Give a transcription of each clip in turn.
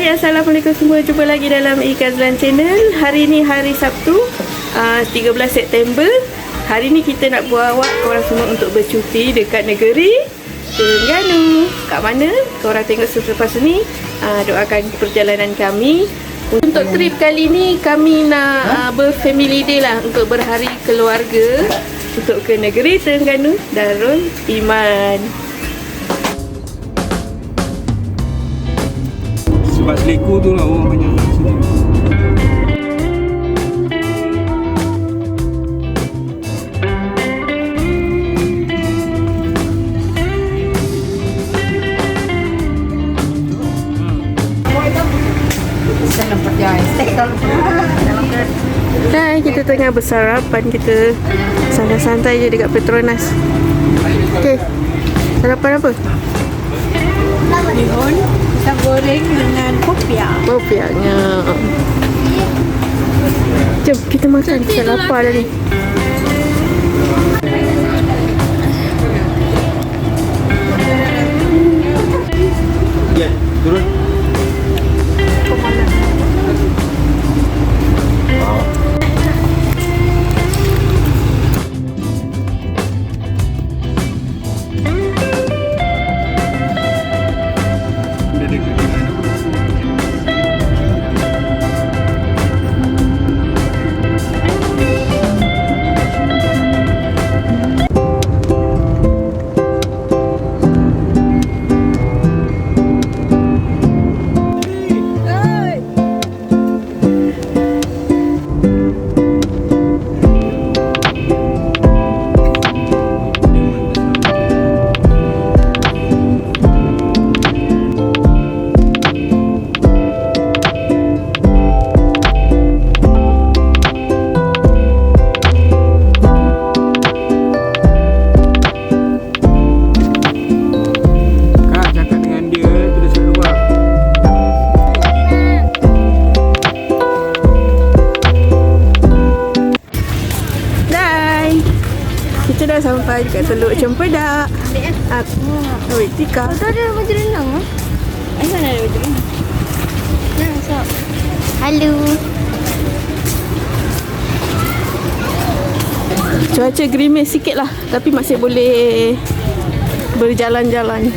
Hai, Assalamualaikum semua. Jumpa lagi dalam Ikazlan Channel. Hari ni hari Sabtu, 13 September. Hari ni kita nak bawa korang semua untuk bercuti dekat negeri Terengganu. Kat mana? Korang tengok selepas ni. Doakan perjalanan kami. Untuk trip kali ni kami nak berfamily day lah, untuk berhari keluarga untuk ke negeri Terengganu Darul Iman. Sebab Seleko tu lah orang banyak kat sini. Hai, kita tengah bersarapan. Kita santai-santai je dekat Petronas. Okay, sarapan apa? Bihun, pisang goreng dengan popiah. Popiahnya. Jom kita makan, kita lapar dah ni. Ya, turun. Kita dah sampai dekat Teluk Cempedak. Oh, Tika. Tu ada baju renang ah. Mana ada baju renang? Nah, so. Halo. Cuaca gerimis sikit lah, tapi masih boleh berjalan-jalan.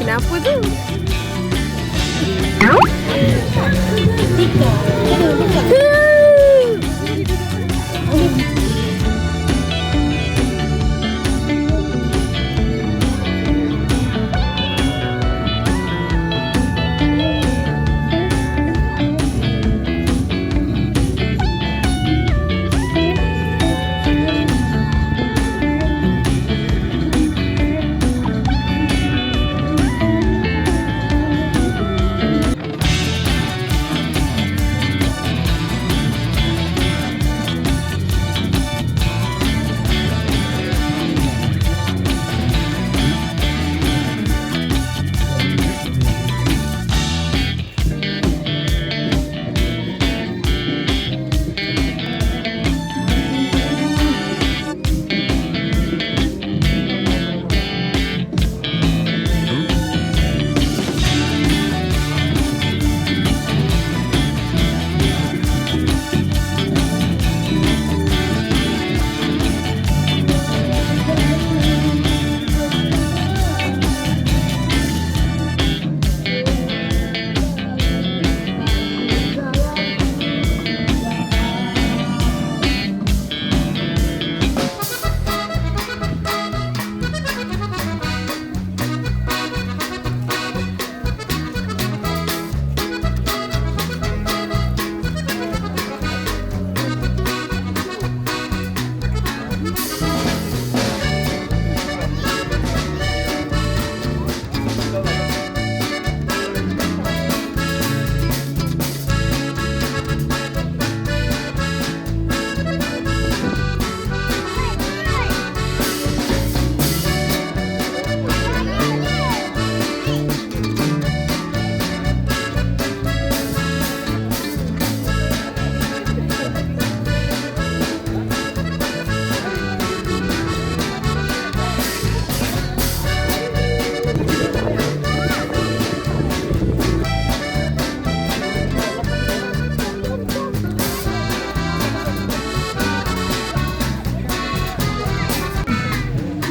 Kenapa tu?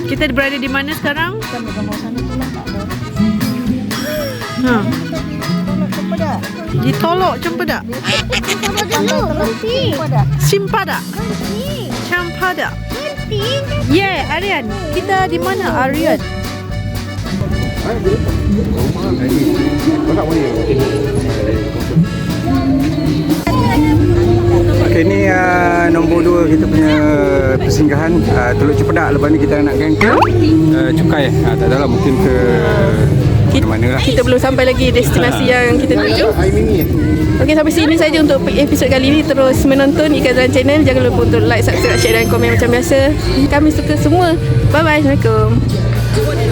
Kita berada di mana sekarang? Sama-sama sana tu lah tak ada. Ha. Di Tolok Cempedak. Sama dulu. Berhenti. Simpada. Berhenti. Campada. Berhenti. Yeah, Aryan. Kita di mana, Aryan? Okay, ni nombor 2 kita punya persinggahan Teluk Cempedak. Lepas ni kita nak gang ke Cukai. Tak tahu lah, mungkin ke mana lah. Kita belum sampai lagi destinasi yang kita tuju. Okey, sampai sini saja untuk episod kali ini. Terus menonton Ikan Zalan Channel. Jangan lupa untuk like, subscribe, share dan komen macam biasa. Kami suka semua. Bye bye. Assalamualaikum.